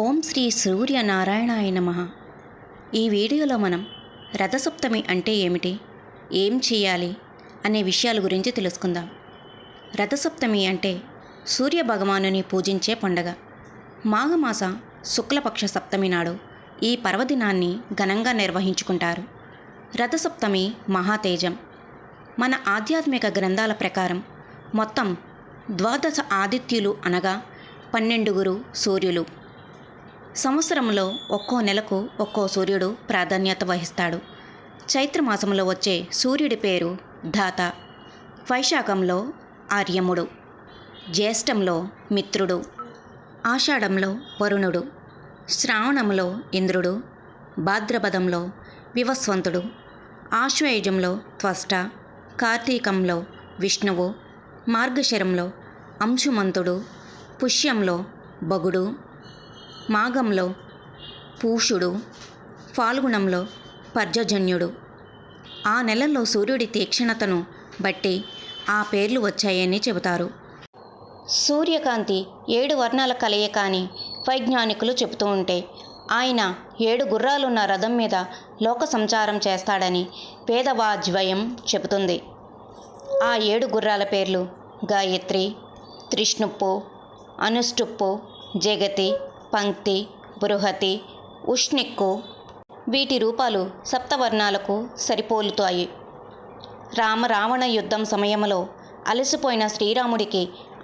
ఓం శ్రీ సూర్యనారాయణాయ నమః. ఈ వీడియోలో మనం రథసప్తమి అంటే ఏమిటి, ఏం చేయాలి అనే విషయాల గురించి తెలుసుకుందాం. రథసప్తమి అంటే సూర్య భగవానుని పూజించే పండగ. మాఘమాస శుక్లపక్ష సప్తమి నాడు ఈ పర్వదినాన్ని ఘనంగా నిర్వహించుకుంటారు. రథసప్తమి మహాతేజం. మన ఆధ్యాత్మిక గ్రంథాల ప్రకారం మొత్తం ద్వాదశ ఆదిత్యులు అనగా 12 సూర్యులు. సంవత్సరంలో ఒక్కో నెలకు ఒక్కో సూర్యుడు ప్రాధాన్యత వహిస్తాడు. చైత్రమాసంలో వచ్చే సూర్యుడి పేరు ధాత, వైశాఖంలో ఆర్యముడు, జ్యేష్ఠంలో మిత్రుడు, ఆషాఢంలో వరుణుడు, శ్రావణంలో ఇంద్రుడు, భాద్రపదంలో వివస్వంతుడు, ఆశ్వయుజంలో త్వష్ట, కార్తీకంలో విష్ణువు, మార్గశిరంలో అంశుమంతుడు, పుష్యంలో భగుడు, మాఘంలో పూషుడు, ఫాల్గుణంలో పర్జజన్యుడు. ఆ నెలల్లో సూర్యుడి తీక్షణతను బట్టి ఆ పేర్లు వచ్చాయని చెబుతారు. సూర్యకాంతి 7 వర్ణాల కలయిక అని వైజ్ఞానికులు చెబుతూ ఉంటే, ఆయన 7 గుర్రాలున్న రథం మీద లోక సంచారం చేస్తాడని వేదవాజ్వయం చెబుతుంది. ఆ 7 గుర్రాల పేర్లు గాయత్రి, త్రిష్ణుప్పు, అనుష్టుప్పు, జగతి, పంక్తి, బృహతి, ఉష్ణిక్కు. వీటి రూపాలు సప్తవర్ణాలకు సరిపోలుతాయి. రావణ యుద్ధం సమయంలో అలసిపోయిన శ్రీరాముడికి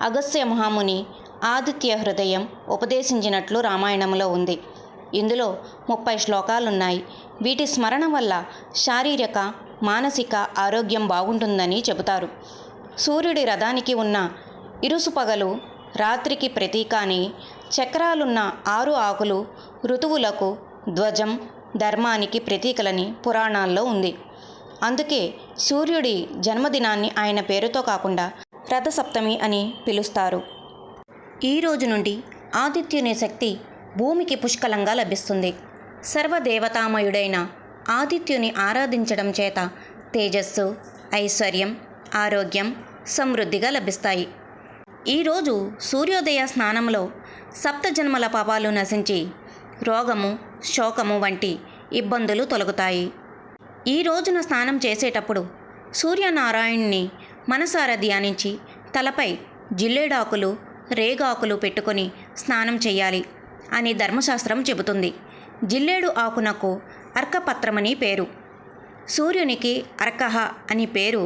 అగస్త్య మహాముని ఆదిత్య హృదయం ఉపదేశించినట్లు రామాయణంలో ఉంది. ఇందులో 30 శ్లోకాలున్నాయి. వీటి స్మరణ వల్ల శారీరక, మానసిక ఆరోగ్యం బాగుంటుందని చెబుతారు. సూర్యుడి రథానికి ఉన్న ఇరుసుపగలు రాత్రికి ప్రతీక అని, చక్రాలున్న 6 ఆకులు ఋతువులకు, ధ్వజం ధర్మానికి ప్రతీకలని పురాణాల్లో ఉంది. అందుకే సూర్యుడి జన్మదినాన్ని ఆయన పేరుతో కాకుండా రథసప్తమి అని పిలుస్తారు. ఈ రోజు నుండి ఆదిత్యుని శక్తి భూమికి పుష్కలంగా లభిస్తుంది. సర్వదేవతామయుడైన ఆదిత్యుని ఆరాధించడం చేత తేజస్సు, ఐశ్వర్యం, ఆరోగ్యం, సమృద్ధిగా లభిస్తాయి. ఈరోజు సూర్యోదయ స్నానంలో సప్తజన్మల పాపాలు నశించి రోగము, శోకము వంటి ఇబ్బందులు తొలగుతాయి. ఈ రోజున స్నానం చేసేటప్పుడు సూర్యనారాయణుని మనసారా ధ్యానించి తలపై జిల్లేడాకులు, రేగాకులు పెట్టుకొని స్నానం చేయాలి అని ధర్మశాస్త్రం చెబుతుంది. జిల్లేడు ఆకునకు అర్కపత్రమని పేరు. సూర్యునికి అర్కహ అని పేరు.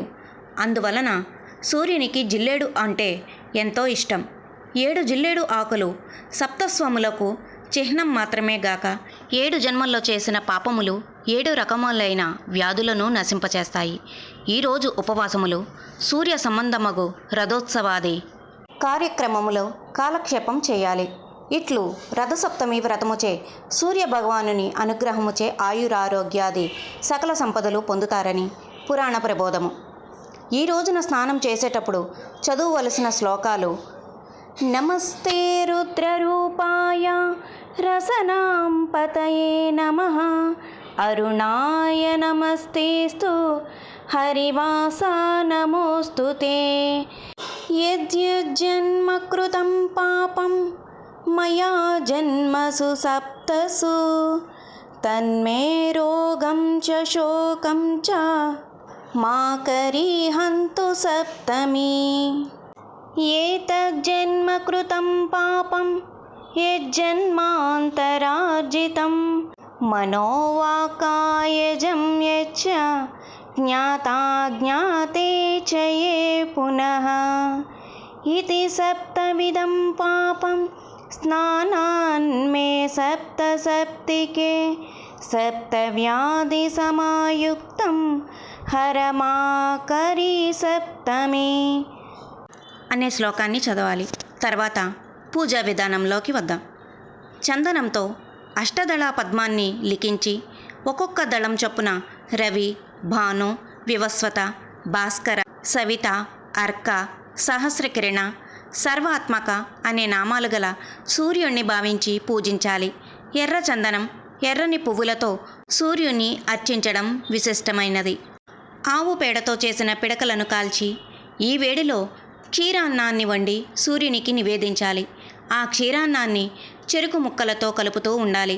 అందువలన సూర్యునికి జిల్లేడు అంటే ఎంతో ఇష్టం. 7 జిల్లేడు ఆకులు సప్తస్వములకు చిహ్నం మాత్రమే గాక 7 జన్మల్లో చేసిన పాపములు 7 రకములైన వ్యాధులను నశింపచేస్తాయి. ఈరోజు ఉపవాసములు, సూర్య సంబంధమగు రథోత్సవాది కార్యక్రమములో కాలక్షేపం చేయాలి. ఇట్లు రథసప్తమి వ్రతముచే సూర్య భగవానుని అనుగ్రహముచే ఆయురారోగ్యాది సకల సంపదలు పొందుతారని పురాణ ప్రబోధము. ఈ రోజున స్నానం చేసేటప్పుడు చదువువలసిన శ్లోకాలు: నమస్తే రుద్రరూపాయ రసనాం పతయే నమః, అరుణాయ నమస్తేస్తు, హరివాసా నమోస్తుతే, యద్యజ్జన్మ కృతం పాపం మయా జన్మసు సప్తసు, తన్మే రోగం చ శోకం చ మా కరీహంతు సప్తమి. ఏతజ్జన్మ కృతం పాపం యజ్జన్మాంతరార్జితం, మనోవాకాయజం యచ్చ జ్ఞాతాజ్ఞాతే చ యే పునః, ఇతి సప్తవిధం పాపం స్నానాన్మే సప్త సప్తికే, సప్తవ్యాధి సమాయుక్తం హరమాకరీ సప్తమి అనే శ్లోకాన్ని చదవాలి. తర్వాత పూజా విధానంలోకి వద్దాం. చందనంతో అష్టదళ పద్మాన్ని లిఖించి ఒక్కొక్క దళం చొప్పున రవి, భాను, వివస్వత, భాస్కర, సవిత, అర్క, సహస్రకిరణ, సర్వాత్మక అనే నామాలు గల సూర్యుణ్ణి భావించి పూజించాలి. ఎర్ర చందనం, ఎర్రని పువ్వులతో సూర్యుని అర్చించడం విశిష్టమైనది. ఆవు పేడతో చేసిన పిడకలను కాల్చి ఈ వేడిలో క్షీరాన్నాన్ని వండి సూర్యునికి నివేదించాలి. ఆ క్షీరాన్నాన్ని చెరుకు ముక్కలతో కలుపుతూ ఉండాలి.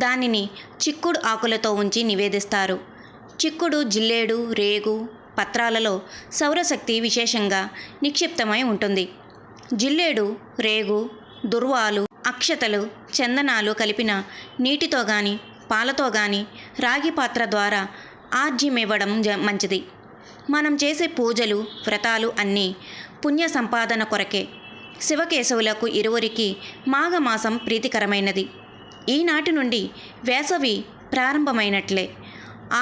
దానిని చిక్కుడు ఆకులతో ఉంచి నివేదిస్తారు. చిక్కుడు, జిల్లేడు, రేగు పత్రాలలో సౌరశక్తి విశేషంగా నిక్షిప్తమై ఉంటుంది. జిల్లేడు, రేగు, దుర్వాలు, అక్షతలు, చందనాలు కలిపిన నీటితో గాని పాలతో గాని రాగి పాత్ర ద్వారా ఆర్జ్యమివ్వడం మంచిది. మనం చేసే పూజలు, వ్రతాలు అన్నీ పుణ్య సంపాదన కొరకే. శివకేశవులకు ఇరువురికి మాఘమాసం ప్రీతికరమైనది. ఈనాటి నుండి వేసవి ప్రారంభమైనట్లే.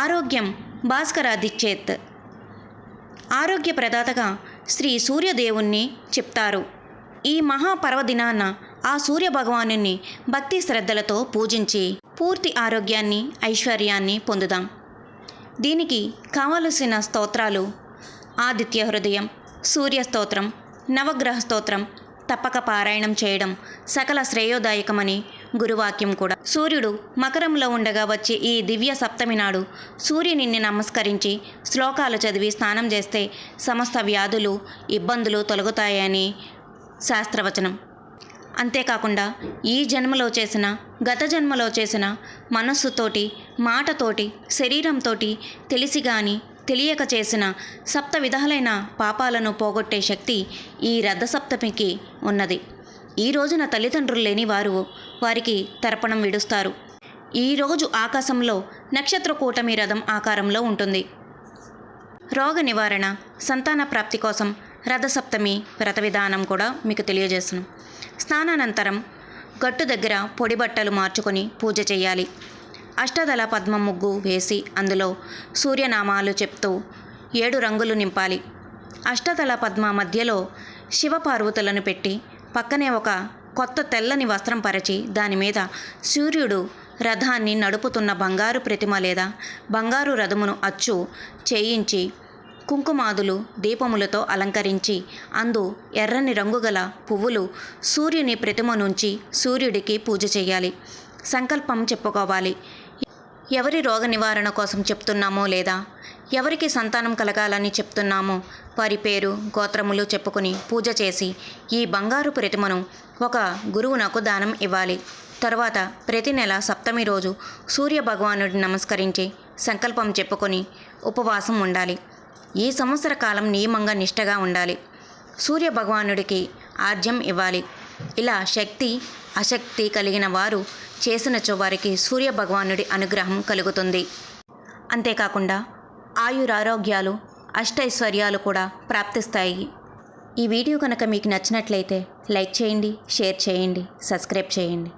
ఆరోగ్యం భాస్కరాదిచ్చేత్. ఆరోగ్య ప్రదాతగా శ్రీ సూర్యదేవుణ్ణి చెప్తారు. ఈ మహాపర్వదినాన ఆ సూర్యభగవానుని భక్తి శ్రద్ధలతో పూజించి పూర్తి ఆరోగ్యాన్ని, ఐశ్వర్యాన్ని పొందుదాం. దీనికి కావలసిన స్తోత్రాలు: ఆదిత్య హృదయం, సూర్య స్తోత్రం, నవగ్రహ స్తోత్రం తప్పక పారాయణం చేయడం సకల శ్రేయోదాయకమని గురువాక్యం కూడా. సూర్యుడు మకరంలో ఉండగా వచ్చే ఈ దివ్య సప్తమి నాడు సూర్యుని నమస్కరించి శ్లోకాలు చదివి స్నానం చేస్తే సమస్త వ్యాధులు, ఇబ్బందులు తొలగుతాయని శాస్త్రవచనం. అంతేకాకుండా ఈ జన్మలో చేసిన, గత జన్మలో చేసిన మనస్సుతోటి, మాటతోటి, శరీరంతో తెలిసి గాని తెలియక చేసిన 7 విధాలైన పాపాలను పోగొట్టే శక్తి ఈ రథసప్తమికి ఉన్నది. ఈ రోజున తల్లిదండ్రులు లేని వారు వారికి తర్పణం విడుస్తారు. ఈరోజు ఆకాశంలో నక్షత్ర కూటమి రథం ఆకారంలో ఉంటుంది. రోగ నివారణ, సంతాన ప్రాప్తి కోసం రథసప్తమి వ్రత విధానం కూడా మీకు తెలియజేస్తున్నాం. స్నానానంతరం గట్టు దగ్గర పొడి బట్టలు మార్చుకొని పూజ చేయాలి. అష్టదళ పద్మ ముగ్గు వేసి అందులో సూర్యనామాలు చెప్తూ 7 రంగులు నింపాలి. అష్టదళ పద్మ మధ్యలో శివపార్వతులను పెట్టి పక్కనే ఒక కొత్త తెల్లని వస్త్రం పరిచి దాని మీద సూర్యుడు రథాన్ని నడుపుతున్న బంగారు ప్రతిమ లేదా బంగారు రథమును అచ్చు చేయించి కుంకుమాదులు, దీపములతో అలంకరించి అందు ఎర్రని రంగుగల పువ్వులు సూర్యుని ప్రతిమ నుంచి సూర్యుడికి పూజ చేయాలి. సంకల్పం చెప్పుకోవాలి. ఎవరి రోగ నివారణ కోసం చెప్తున్నామో లేదా ఎవరికి సంతానం కలగాలని చెప్తున్నామో వారి పేరు, గోత్రములు చెప్పుకొని పూజ చేసి ఈ బంగారు ప్రతిమను ఒక గురువునకు దానం ఇవ్వాలి. తరువాత ప్రతి నెల సప్తమి రోజు సూర్య భగవానుడిని నమస్కరించి సంకల్పం చెప్పుకొని ఉపవాసం ఉండాలి. ఈ సంవత్సర కాలం నియమంగా నిష్టగా ఉండాలి. సూర్య భగవానుడికి ఆర్జ్యం ఇవ్వాలి. ఇలా శక్తి, అశక్తి కలిగిన వారు చేసినచో వారికి సూర్య భగవానుడి అనుగ్రహం కలుగుతుంది. అంతేకాకుండా ఆయురారోగ్యాలు, అష్టైశ్వర్యాలు కూడా ప్రాప్తిస్తాయి. ఈ వీడియో కనుక మీకు నచ్చినట్లయితే లైక్ చేయండి, షేర్ చేయండి, సబ్స్క్రైబ్ చేయండి.